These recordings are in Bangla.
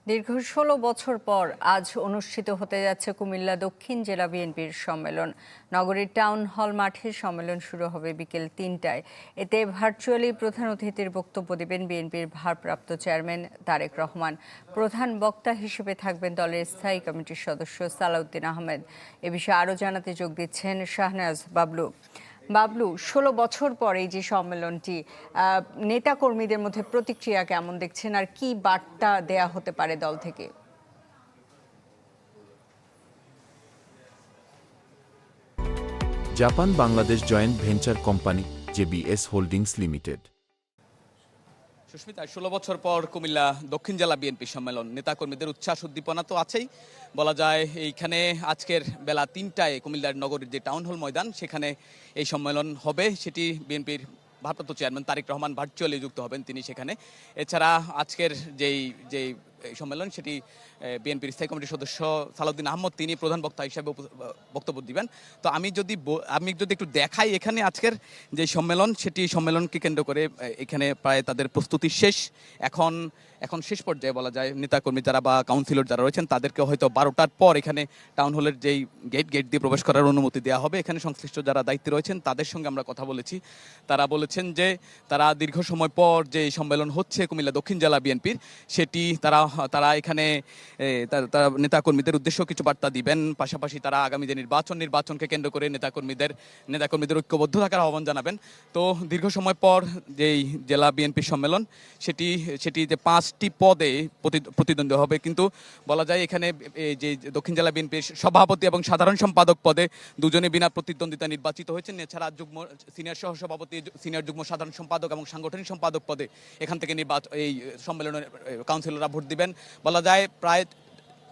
দীর্ঘ ১৬ বছর পর আজ অনুষ্ঠিত হতে যাচ্ছে কুমিল্লা দক্ষিণ জেলা বিএনপির সম্মেলন। নগরীর টাউন হল মাঠে সম্মেলন শুরু হবে বিকেল ৩টায়। এতে ভার্চুয়ালি প্রধান অতিথির বক্তব্য দেবেন বিএনপির ভারপ্রাপ্ত চেয়ারম্যান তারেক রহমান। প্রধান বক্তা হিসেবে থাকবেন দলের স্থায়ী কমিটির সদস্য সালাউদ্দিন আহমেদ। এ বিষয়ে আরও জানাতে যোগ দিচ্ছেন শাহনাজ বাবলু। বাবলু, ১৬ বছর পর এই যে সম্মেলনটি, নেতাকর্মীদের মধ্যে প্রতিক্রিয়া কেমন দেখছেন, আর কি বার্তা দেয়া হতে পারে দল থেকে? Japan Bangladesh joint venture company JBS holdings limited. Sushmita, ১৬ বছর পর কুমিল্লা দক্ষিণ জেলা বিএনপি সম্মেলন, নেতাকর্মীদের উচ্ছ্বাস উদ্দীপনা তো আছেই। বলা যায় এইখানে আজকের বেলা ৩টায় কুমিল্লার নগরীর যে টাউন হল ময়দান, সেখানে এই সম্মেলন হবে। সেটি বিএনপির ভারপ্রাপ্ত চেয়ারম্যান তারেক রহমান ভার্চুয়ালি যুক্ত হবেন তিনি সেখানে। এছাড়া আজকের যেই সম্মেলন, সেটি বিএনপির স্থায়ী কমিটির সদস্য সালাউদ্দিন আহমদ তিনি প্রধান বক্তা হিসেবে বক্তব্য দিবেন। তো আমি যদি একটু দেখাই এখানে আজকের যে সম্মেলন, সেটি সম্মেলনকে কেন্দ্র করে এখানে প্রায় তাদের প্রস্তুতি শেষ। এখন শেষ পর্যায়ে বলা যায় নেতাকর্মী যারা বা কাউন্সিলর যারা রয়েছেন তাদেরকে হয়তো ১২টার পর এখানে টাউন হলের যেই গেট দিয়ে প্রবেশ করার অনুমতি দেওয়া হবে। এখানে সংশ্লিষ্ট যারা দায়িত্বে রয়েছেন তাদের সঙ্গে আমরা কথা বলেছি। তারা বলেছেন যে তারা দীর্ঘ সময় পর যে সম্মেলন হচ্ছে কুমিল্লা দক্ষিণ জেলা বিএনপির, সেটি তারা এখানে তারা নেতাকর্মীদের উদ্দেশ্যে কিছু বার্তা দিবেন। পাশাপাশি তারা আগামী যে নির্বাচনকে কেন্দ্র করে নেতাকর্মীদের ঐক্যবদ্ধ থাকার আহ্বান জানাবেন। তো দীর্ঘ সময় পর যেই জেলা বিএনপির সম্মেলন, সেটি যে 5টি পদে প্রতিদ্বন্দ্বী হবে। কিন্তু বলা যায় এখানে যে দক্ষিণ জেলা বিএনপির সভাপতি এবং সাধারণ সম্পাদক পদে দুজনে বিনা প্রতিদ্বন্দ্বিতা নির্বাচিত হয়েছেন। এছাড়া সিনিয়র সহসভাপতি, সিনিয়র যুগ্ম সাধারণ সম্পাদক এবং সাংগঠনিক সম্পাদক পদে এখান থেকে এই সম্মেলনের কাউন্সিলররা ভোট দিবেন। বলা যায় প্রায়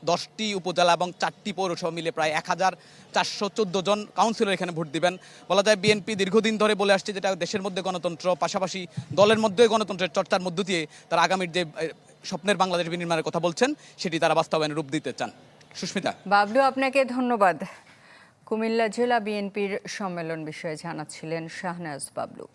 10টি উপজেলা এবং 4টি পৌরসভা মিলে প্রায় 1414 জন কাউন্সিলর এখানে ভোট দিবেন। বলা যায় বিএনপি দীর্ঘদিন ধরে বলে আসছে যেটা দেশের মধ্যে গণতন্ত্র, পাশাপাশি দলের মধ্যে গণতন্ত্রের চর্চার মধ্য দিয়ে তারা আগামীর যে স্বপ্নের বাংলাদেশ বিনির্মাণের কথা বলছেন, সেটি তারা বাস্তবায়নে রূপ দিতে চান। সুস্মিতা। বাবলু, আপনাকে ধন্যবাদ। কুমিল্লা জেলা বিএনপির সম্মেলন বিষয়ে জানাচ্ছিলেন শাহনাজ বাবলু।